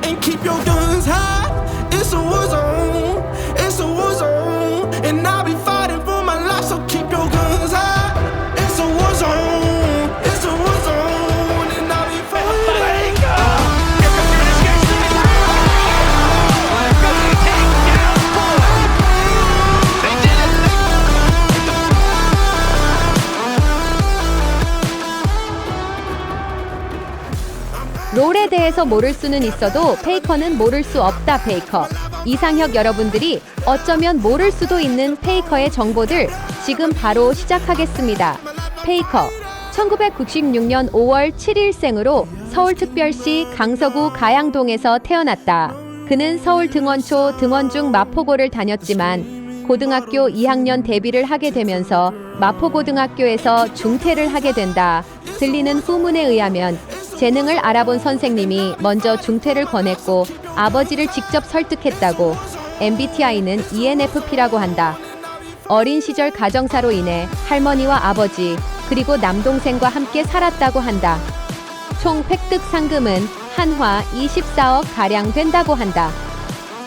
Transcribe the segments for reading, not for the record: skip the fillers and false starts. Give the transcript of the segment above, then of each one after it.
and keep your guns high. It's a war zone, it's a war zone, and I'll be fighting for my life, so keep your guns high. It's a war zone, it's a war zone, and I'll be fighting. 롤에 대해서 모를 수는 있어도 페이커는 모를 수 없다. 페이커 이상혁 여러분들이 어쩌면 모를 수도 있는 페이커의 정보들 지금 바로 시작하겠습니다. 페이커 1996년 5월 7일생으로 서울특별시 강서구 가양동에서 태어났다. 그는 서울 등원초 등원중 마포고를 다녔지만 고등학교 2학년 데뷔를 하게 되면서 마포고등학교에서 중퇴를 하게 된다. 들리는 후문에 의하면 재능을 알아본 선생님이 먼저 중퇴를 권했고 아버지를 직접 설득했다고. MBTI는 ENFP라고 한다. 어린 시절 가정사로 인해 할머니와 아버지 그리고 남동생과 함께 살았다고 한다. 총 획득 상금은 한화 24억 가량 된다고 한다.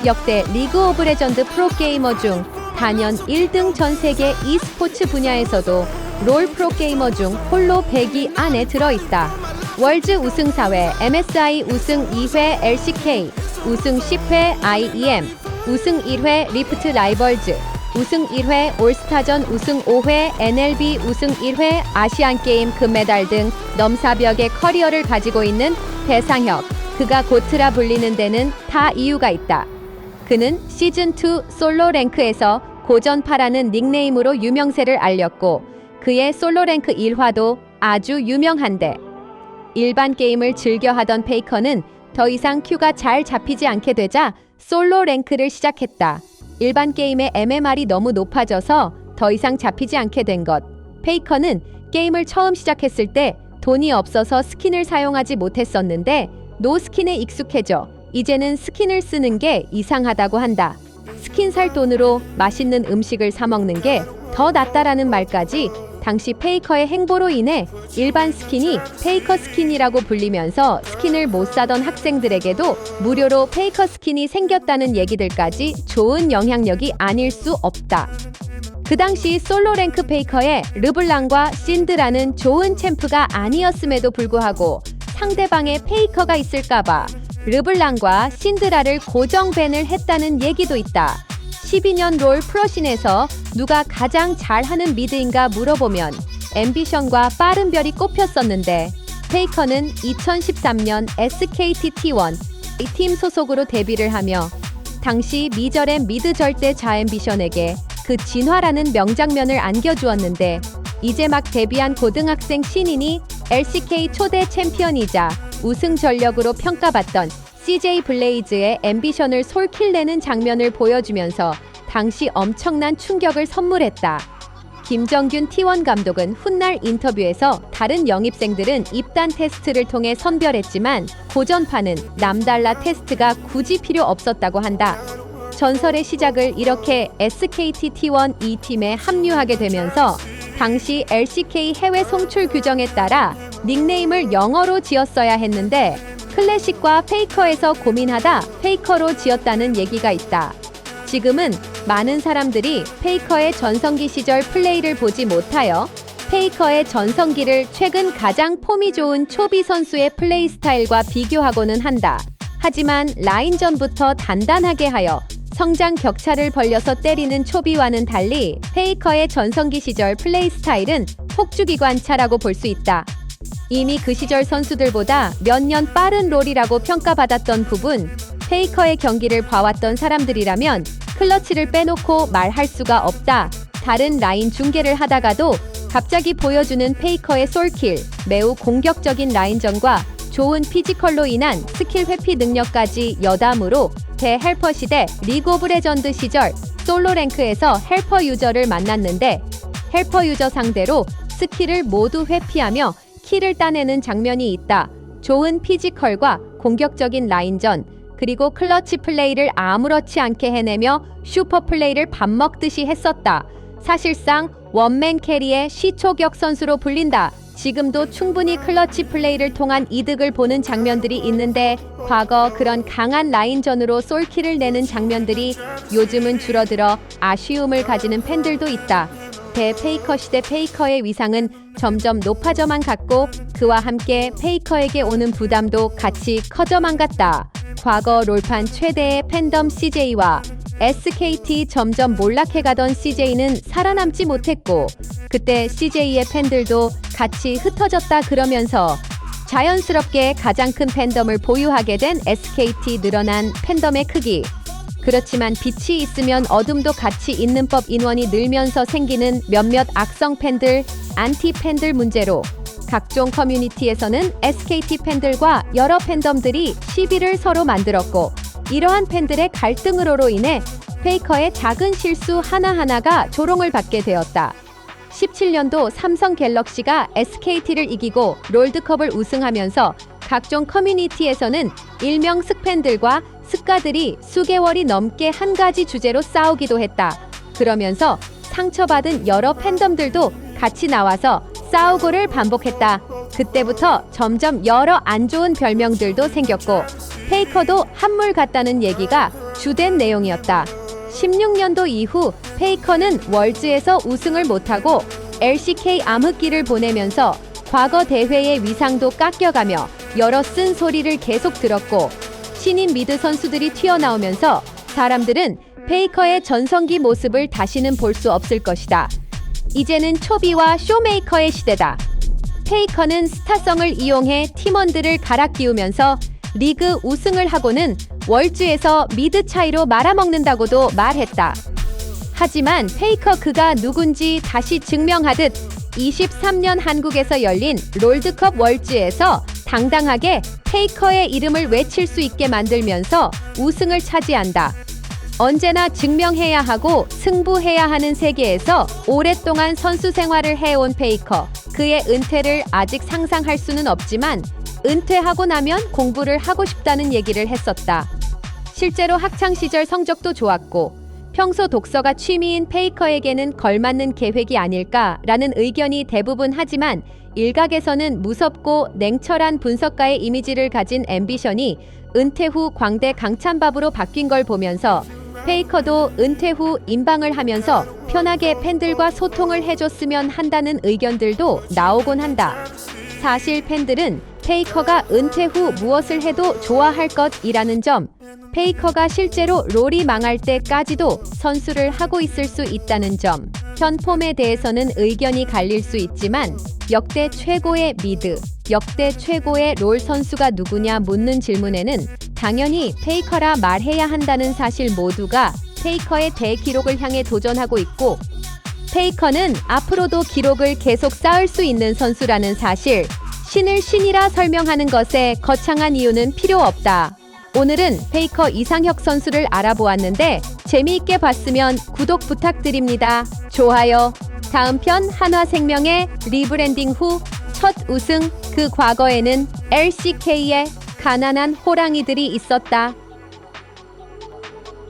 역대 리그 오브 레전드 프로게이머 중 단연 1등 전 세계 e스포츠 분야에서도 롤 프로게이머 중 홀로 100위 안에 들어있다. 월즈 우승 4회, MSI 우승 2회 LCK, 우승 10회 IEM, 우승 1회 리프트 라이벌즈, 우승 1회 올스타전 우승 5회 NLB 우승 1회 아시안게임 금메달 등 넘사벽의 커리어를 가지고 있는 배상혁. 그가 고트라 불리는 데는 다 이유가 있다. 그는 시즌2 솔로 랭크에서 고전파라는 닉네임으로 유명세를 알렸고 그의 솔로 랭크 1화도 아주 유명한데 일반 게임을 즐겨 하던 페이커는 더 이상 큐가 잘 잡히지 않게 되자 솔로 랭크를 시작했다. 일반 게임의 MMR이 너무 높아져서 더 이상 잡히지 않게 된 것. 페이커는 게임을 처음 시작했을 때 돈이 없어서 스킨을 사용하지 못했었는데 노 스킨에 익숙해져 이제는 스킨을 쓰는 게 이상하다고 한다. 스킨 살 돈으로 맛있는 음식을 사 먹는 게 더 낫다라는 말까지 당시 페이커의 행보로 인해 일반 스킨이 페이커 스킨이라고 불리면서 스킨을 못 사던 학생들에게도 무료로 페이커 스킨이 생겼다는 얘기들까지 좋은 영향력이 아닐 수 없다. 그 당시 솔로 랭크 페이커의 르블랑과 신드라는 좋은 챔프가 아니었음에도 불구하고 상대방에 페이커가 있을까봐 르블랑과 신드라를 고정 밴을 했다는 얘기도 있다. 12년 롤 프로씬에서 누가 가장 잘하는 미드인가 물어보면 앰비션과 빠른별이 꼽혔었는데 페이커는 2013년 SKT T1 팀 소속으로 데뷔를 하며 당시 미절의 미드 절대 자앰비션에게 그 진화라는 명장면을 안겨주었는데 이제 막 데뷔한 고등학생 신인이 LCK 초대 챔피언이자 우승 전력으로 평가받던 CJ 블레이즈의 앰비션을 솔킬내는 장면을 보여주면서 당시 엄청난 충격을 선물했다. 김정균 T1 감독은 훗날 인터뷰에서 다른 영입생들은 입단 테스트를 통해 선별했지만 고전파는 남달라 테스트가 굳이 필요 없었다고 한다. 전설의 시작을 이렇게 SKT T1 2팀에 합류하게 되면서 당시 LCK 해외 송출 규정에 따라 닉네임을 영어로 지었어야 했는데 클래식과 페이커에서 고민하다 페이커로 지었다는 얘기가 있다. 지금은 많은 사람들이 페이커의 전성기 시절 플레이를 보지 못하여 페이커의 전성기를 최근 가장 폼이 좋은 초비 선수의 플레이 스타일과 비교하고는 한다. 하지만 라인전부터 단단하게 하여 성장 격차를 벌려서 때리는 초비와는 달리 페이커의 전성기 시절 플레이 스타일은 폭주기관차라고 볼 수 있다. 이미 그 시절 선수들보다 몇 년 빠른 롤이라고 평가받았던 부분, 페이커의 경기를 봐왔던 사람들이라면 클러치를 빼놓고 말할 수가 없다. 다른 라인 중계를 하다가도 갑자기 보여주는 페이커의 솔킬, 매우 공격적인 라인전과 좋은 피지컬로 인한 스킬 회피 능력까지 여담으로 대헬퍼 시대 리그 오브 레전드 시절 솔로 랭크에서 헬퍼 유저를 만났는데 헬퍼 유저 상대로 스킬을 모두 회피하며 킬을 따내는 장면이 있다. 좋은 피지컬과 공격적인 라인전, 그리고 클러치 플레이를 아무렇지 않게 해내며 슈퍼 플레이를 밥 먹듯이 했었다. 사실상 원맨 캐리의 시초격 선수로 불린다. 지금도 충분히 클러치 플레이를 통한 이득을 보는 장면들이 있는데 과거 그런 강한 라인전으로 솔킬을 내는 장면들이 요즘은 줄어들어 아쉬움을 가지는 팬들도 있다. 대페이커 시대 페이커의 위상은 점점 높아져만 갔고 그와 함께 페이커에게 오는 부담도 같이 커져만 갔다. 과거 롤판 최대의 팬덤 CJ와 SKT 점점 몰락해가던 CJ는 살아남지 못했고 그때 CJ의 팬들도 같이 흩어졌다 그러면서 자연스럽게 가장 큰 팬덤을 보유하게 된 SKT 늘어난 팬덤의 크기. 그렇지만 빛이 있으면 어둠도 같이 있는 법 인원이 늘면서 생기는 몇몇 악성 팬들, 안티 팬들 문제로 각종 커뮤니티에서는 SKT 팬들과 여러 팬덤들이 시비를 서로 만들었고 이러한 팬들의 갈등으로 인해 페이커의 작은 실수 하나하나가 조롱을 받게 되었다. 17년도 삼성 갤럭시가 SKT를 이기고 롤드컵을 우승하면서 각종 커뮤니티에서는 일명 스팬들과 스카들이 수개월이 넘게 한 가지 주제로 싸우기도 했다. 그러면서 상처받은 여러 팬덤들도 같이 나와서 싸우고를 반복했다. 그때부터 점점 여러 안 좋은 별명들도 생겼고 페이커도 한물 같다는 얘기가 주된 내용이었다. 16년도 이후 페이커는 월즈에서 우승을 못하고 LCK 암흑기를 보내면서 과거 대회의 위상도 깎여가며 여러 쓴소리를 계속 들었고 신인 미드 선수들이 튀어나오면서 사람들은 페이커의 전성기 모습을 다시는 볼 수 없을 것이다. 이제는 초비와 쇼메이커의 시대다. 페이커는 스타성을 이용해 팀원들을 갈아 끼우면서 리그 우승을 하고는 월즈에서 미드 차이로 말아먹는다고도 말했다. 하지만 페이커 그가 누군지 다시 증명하듯 23년 한국에서 열린 롤드컵 월즈에서 당당하게 페이커의 이름을 외칠 수 있게 만들면서 우승을 차지한다. 언제나 증명해야 하고 승부해야 하는 세계에서 오랫동안 선수 생활을 해온 페이커. 그의 은퇴를 아직 상상할 수는 없지만 은퇴하고 나면 공부를 하고 싶다는 얘기를 했었다. 실제로 학창시절 성적도 좋았고 평소 독서가 취미인 페이커에게는 걸맞는 계획이 아닐까라는 의견이 대부분 하지만 일각에서는 무섭고 냉철한 분석가의 이미지를 가진 앰비션이 은퇴 후 광대 강찬밥으로 바뀐 걸 보면서 페이커도 은퇴 후 임방을 하면서 편하게 팬들과 소통을 해줬으면 한다는 의견들도 나오곤 한다. 사실 팬들은 페이커가 은퇴 후 무엇을 해도 좋아할 것이라는 점, 페이커가 실제로 롤이 망할 때까지도 선수를 하고 있을 수 있다는 점, 현 폼에 대해서는 의견이 갈릴 수 있지만 역대 최고의 미드, 역대 최고의 롤 선수가 누구냐 묻는 질문에는 당연히 페이커라 말해야 한다는 사실 모두가 페이커의 대기록을 향해 도전하고 있고 페이커는 앞으로도 기록을 계속 쌓을 수 있는 선수라는 사실, 신을 신이라 설명하는 것에 거창한 이유는 필요 없다. 오늘은 페이커 이상혁 선수를 알아보았는데 재미있게 봤으면 구독 부탁드립니다. 좋아요. 다음 편 한화생명의 리브랜딩 후 첫 우승, 그 과거에는 LCK에 가난한 호랑이들이 있었다.